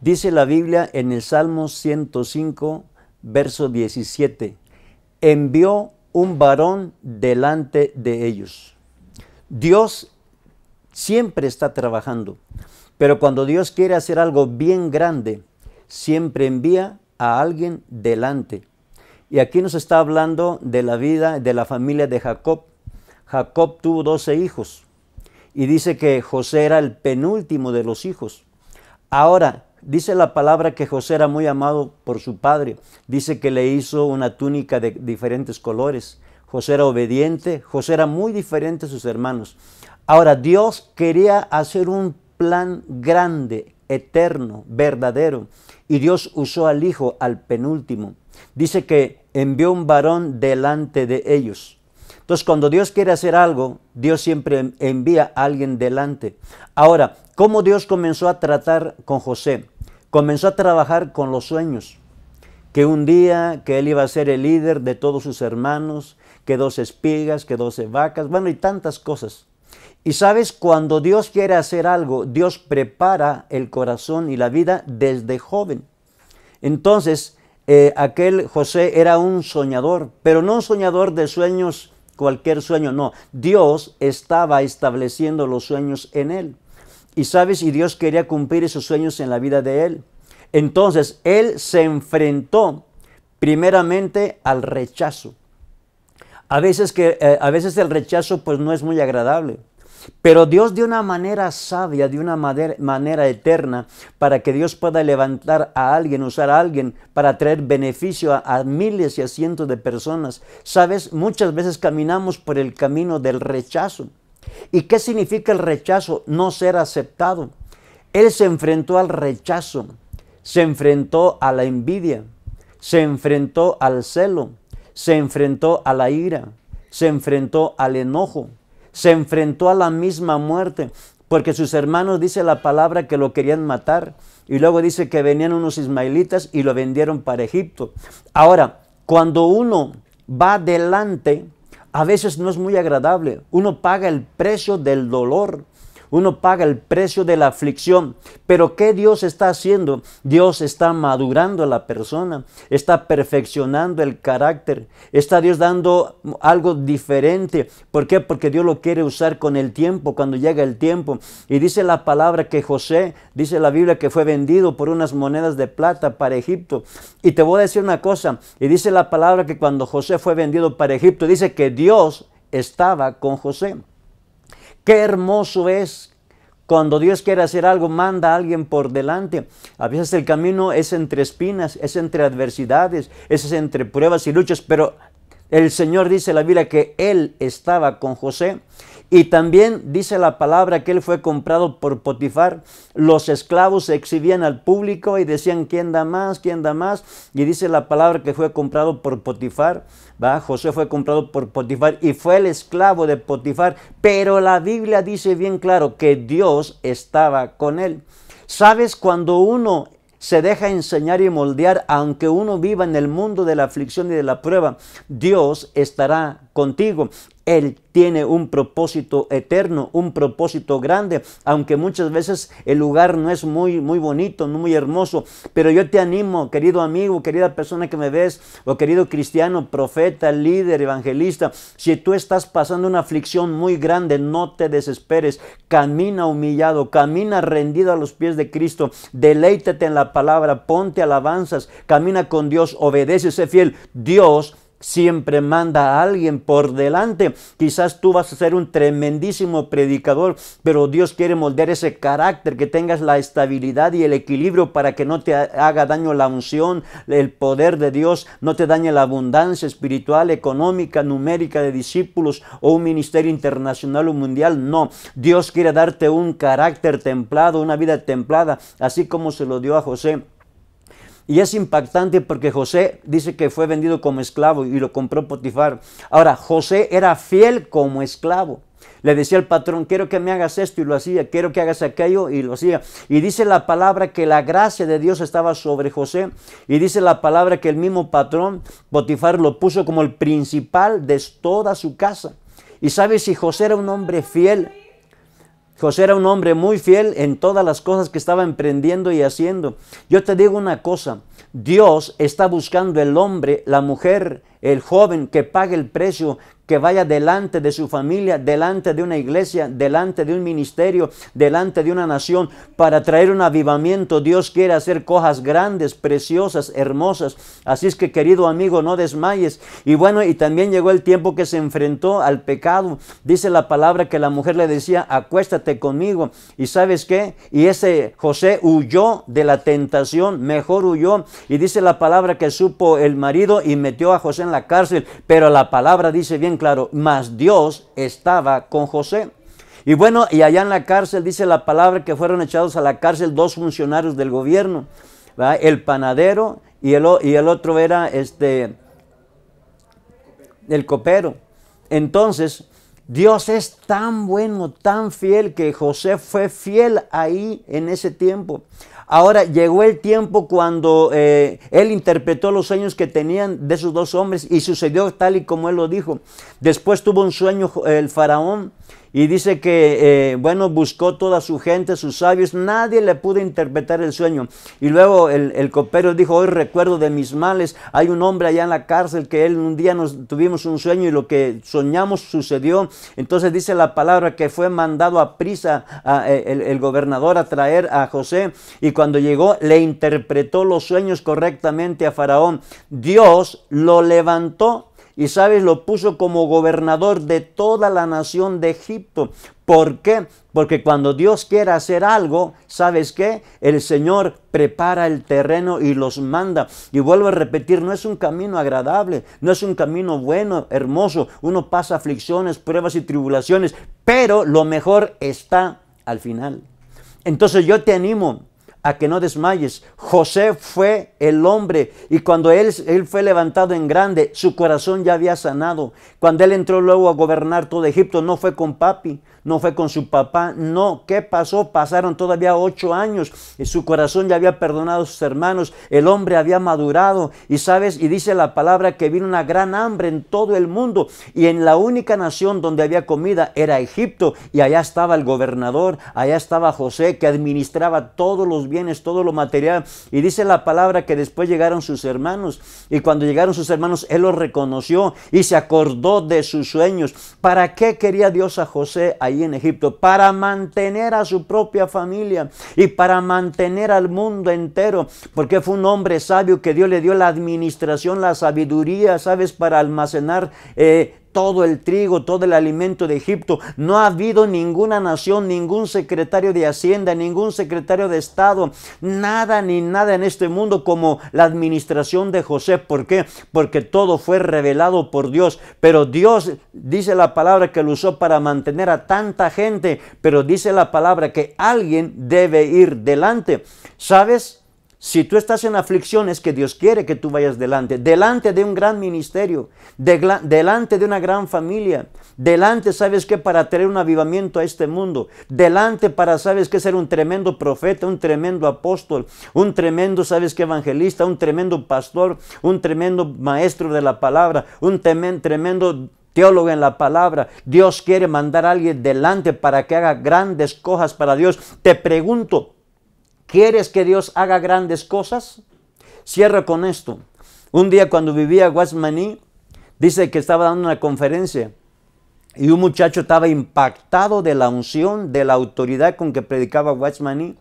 Dice la Biblia en el Salmo 105, verso 17, envió un varón delante de ellos. Dios siempre está trabajando, pero cuando Dios quiere hacer algo bien grande, siempre envía a alguien delante. Y aquí nos está hablando de la vida de la familia de Jacob. Jacob tuvo 12 hijos y dice que José era el penúltimo de los hijos. Ahora, dice la palabra que José era muy amado por su padre. Dice que le hizo una túnica de diferentes colores. José era obediente, José era muy diferente a sus hermanos. Ahora, Dios quería hacer un plan grande, eterno, verdadero. Y Dios usó al hijo, al penúltimo. Dice que envió un varón delante de ellos. Entonces, cuando Dios quiere hacer algo, Dios siempre envía a alguien delante. Ahora, ¿cómo Dios comenzó a tratar con José? Comenzó a trabajar con los sueños. Que un día que él iba a ser el líder de todos sus hermanos, que 12 espigas, que 12 vacas, bueno, y tantas cosas. Y sabes, cuando Dios quiere hacer algo, Dios prepara el corazón y la vida desde joven. Entonces, aquel José era un soñador, pero no un soñador de sueños, cualquier sueño, no. Dios estaba estableciendo los sueños en él. Y sabes, y Dios quería cumplir esos sueños en la vida de él. Entonces, él se enfrentó primeramente al rechazo. A veces el rechazo pues no es muy agradable. Pero Dios de una manera sabia, de una manera eterna, para que Dios pueda levantar a alguien, usar a alguien para traer beneficio a miles y a cientos de personas. Sabes, muchas veces caminamos por el camino del rechazo. ¿Y qué significa el rechazo? No ser aceptado. Él se enfrentó al rechazo, se enfrentó a la envidia, se enfrentó al celo, se enfrentó a la ira, se enfrentó al enojo. Se enfrentó a la misma muerte, porque sus hermanos, dice la palabra, que lo querían matar. Y luego dice que venían unos ismaelitas y lo vendieron para Egipto. Ahora, cuando uno va adelante, a veces no es muy agradable. Uno paga el precio del dolor. Uno paga el precio de la aflicción. Pero ¿qué Dios está haciendo? Dios está madurando a la persona, está perfeccionando el carácter, está Dios dando algo diferente. ¿Por qué? Porque Dios lo quiere usar con el tiempo, cuando llega el tiempo. Y dice la palabra que José, dice la Biblia, que fue vendido por unas monedas de plata para Egipto. Y te voy a decir una cosa, y dice la palabra que cuando José fue vendido para Egipto, dice que Dios estaba con José. Qué hermoso es cuando Dios quiere hacer algo, manda a alguien por delante. A veces el camino es entre espinas, es entre adversidades, es entre pruebas y luchas, pero el Señor dice en la Biblia que Él estaba con José. Y también dice la palabra que él fue comprado por Potifar. Los esclavos se exhibían al público y decían, ¿quién da más? ¿Quién da más? Y dice la palabra que fue comprado por Potifar. ¿Va? José fue comprado por Potifar y fue el esclavo de Potifar. Pero la Biblia dice bien claro que Dios estaba con él. ¿Sabes? Cuando uno se deja enseñar y moldear, aunque uno viva en el mundo de la aflicción y de la prueba, Dios estará contigo. Él tiene un propósito eterno, un propósito grande, aunque muchas veces el lugar no es muy bonito, no muy hermoso. Pero yo te animo, querido amigo, querida persona que me ves, o querido cristiano, profeta, líder, evangelista, si tú estás pasando una aflicción muy grande, no te desesperes. Camina humillado, camina rendido a los pies de Cristo, deleítate en la palabra, ponte alabanzas, camina con Dios, obedece, sé fiel. Dios siempre manda a alguien por delante. Quizás tú vas a ser un tremendísimo predicador, pero Dios quiere moldear ese carácter, que tengas la estabilidad y el equilibrio para que no te haga daño la unción, el poder de Dios, no te dañe la abundancia espiritual, económica, numérica de discípulos o un ministerio internacional o mundial. No, Dios quiere darte un carácter templado, una vida templada, así como se lo dio a José. Y es impactante porque José dice que fue vendido como esclavo y lo compró Potifar. Ahora, José era fiel como esclavo. Le decía al patrón, quiero que me hagas esto, y lo hacía. Quiero que hagas aquello, y lo hacía. Y dice la palabra que la gracia de Dios estaba sobre José. Y dice la palabra que el mismo patrón, Potifar, lo puso como el principal de toda su casa. Y sabes, si José era un hombre fiel, José era un hombre muy fiel en todas las cosas que estaba emprendiendo y haciendo. Yo te digo una cosa, Dios está buscando el hombre, la mujer, el joven que pague el precio, que vaya delante de su familia, delante de una iglesia, delante de un ministerio, delante de una nación, para traer un avivamiento. Dios quiere hacer cosas grandes, preciosas, hermosas. Así es que, querido amigo, no desmayes. Y bueno, y también llegó el tiempo que se enfrentó al pecado. Dice la palabra que la mujer le decía, acuéstate conmigo. ¿Y sabes qué? Y ese José huyó de la tentación, mejor huyó. Y dice la palabra que supo el marido y metió a José en la cárcel. Pero la palabra dice bien claro, mas Dios estaba con José. Y bueno, y allá en la cárcel dice la palabra que fueron echados a la cárcel 2 funcionarios del gobierno, ¿verdad? El panadero y el otro era el copero. Entonces, Dios es tan bueno, tan fiel, que José fue fiel ahí en ese tiempo. Ahora llegó el tiempo cuando él interpretó los sueños que tenían de esos 2 hombres y sucedió tal y como él lo dijo. Después tuvo un sueño el faraón y dice que, bueno, buscó toda su gente, sus sabios, nadie le pudo interpretar el sueño. Y luego el copero dijo, hoy recuerdo de mis males, hay un hombre allá en la cárcel que él un día nos tuvimos un sueño y lo que soñamos sucedió. Entonces dice la palabra que fue mandado a prisa el gobernador a traer a José, y cuando llegó le interpretó los sueños correctamente a Faraón. Dios lo levantó y, ¿sabes?, lo puso como gobernador de toda la nación de Egipto. ¿Por qué? Porque cuando Dios quiere hacer algo, ¿sabes qué? El Señor prepara el terreno y los manda. Y vuelvo a repetir, no es un camino agradable, no es un camino bueno, hermoso. Uno pasa aflicciones, pruebas y tribulaciones, pero lo mejor está al final. Entonces yo te animo a que no desmayes. José fue el hombre, y cuando él fue levantado en grande, su corazón ya había sanado. Cuando él entró luego a gobernar todo Egipto, no fue con papi, no fue con su papá, no. ¿Qué pasó? Pasaron todavía 8 años y su corazón ya había perdonado a sus hermanos. El hombre había madurado, y sabes, y dice la palabra que vino una gran hambre en todo el mundo, y en la única nación donde había comida era Egipto, y allá estaba el gobernador, allá estaba José, que administraba todos los bienes, todo lo material. Y dice la palabra que después llegaron sus hermanos, y cuando llegaron sus hermanos, él los reconoció y se acordó de sus sueños. ¿Para qué quería Dios a José ahí en Egipto? Para mantener a su propia familia y para mantener al mundo entero, porque fue un hombre sabio que Dios le dio la administración, la sabiduría, ¿sabes?, para almacenar todo el trigo, todo el alimento de Egipto. No ha habido ninguna nación, ningún secretario de Hacienda, ningún secretario de Estado, nada ni nada en este mundo como la administración de José. ¿Por qué? Porque todo fue revelado por Dios. Pero Dios, dice la palabra, que lo usó para mantener a tanta gente, pero dice la palabra que alguien debe ir delante. ¿Sabes? Si tú estás en aflicción, es que Dios quiere que tú vayas delante de un gran ministerio, delante de una gran familia, delante, ¿sabes qué?, para traer un avivamiento a este mundo, delante para, ¿sabes qué?, ser un tremendo profeta, un tremendo apóstol, un tremendo, ¿sabes qué?, evangelista, un tremendo pastor, un tremendo maestro de la palabra, un tremendo teólogo en la palabra. Dios quiere mandar a alguien delante para que haga grandes cosas para Dios. Te pregunto, ¿quieres que Dios haga grandes cosas? Cierro con esto. Un día cuando vivía en Guasmaní, dice que estaba dando una conferencia y un muchacho estaba impactado de la unción, de la autoridad con que predicaba Guasmaní.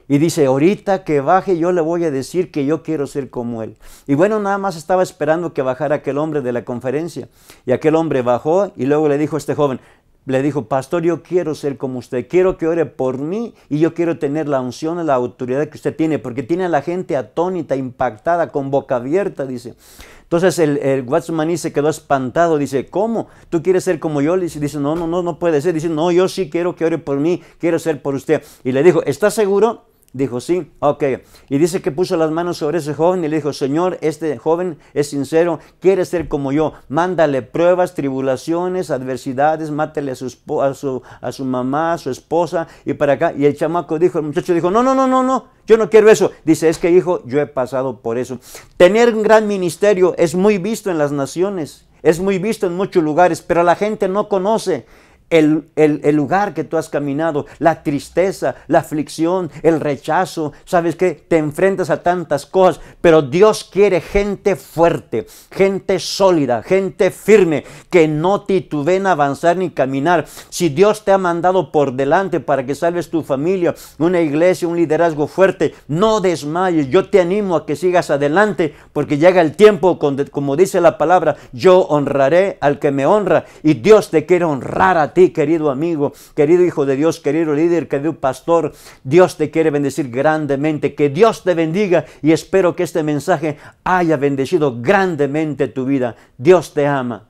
Y dice, ahorita que baje yo le voy a decir que yo quiero ser como él. Y bueno, nada más estaba esperando que bajara aquel hombre de la conferencia. Y aquel hombre bajó y luego le dijo a este joven, le dijo, pastor, yo quiero ser como usted, quiero que ore por mí y yo quiero tener la unción y la autoridad que usted tiene, porque tiene a la gente atónita, impactada, con boca abierta, dice. Entonces el Guasmaní se quedó espantado, dice, ¿cómo? ¿Tú quieres ser como yo? Dice, no puede ser. Dice, no, yo sí quiero que ore por mí, quiero ser por usted. Y le dijo, ¿estás seguro? Dijo, sí, ok. Y dice que puso las manos sobre ese joven y le dijo, Señor, este joven es sincero, quiere ser como yo. Mándale pruebas, tribulaciones, adversidades, mátele a su mamá, a su esposa y para acá. Y el muchacho dijo, no, yo no quiero eso. Dice, es que hijo, yo he pasado por eso. Tener un gran ministerio es muy visto en las naciones, es muy visto en muchos lugares, pero la gente no conoce el lugar que tú has caminado, la tristeza, la aflicción, el rechazo. ¿Sabes qué? Te enfrentas a tantas cosas, pero Dios quiere gente fuerte, gente sólida, gente firme, que no titubeen a avanzar ni caminar. Si Dios te ha mandado por delante para que salves tu familia, una iglesia, un liderazgo fuerte, no desmayes. Yo te animo a que sigas adelante, porque llega el tiempo, como dice la palabra, yo honraré al que me honra, y Dios te quiere honrar a ti, querido amigo, querido hijo de Dios, querido líder, querido pastor. Dios te quiere bendecir grandemente. Que Dios te bendiga, y espero que este mensaje haya bendecido grandemente tu vida. Dios te ama.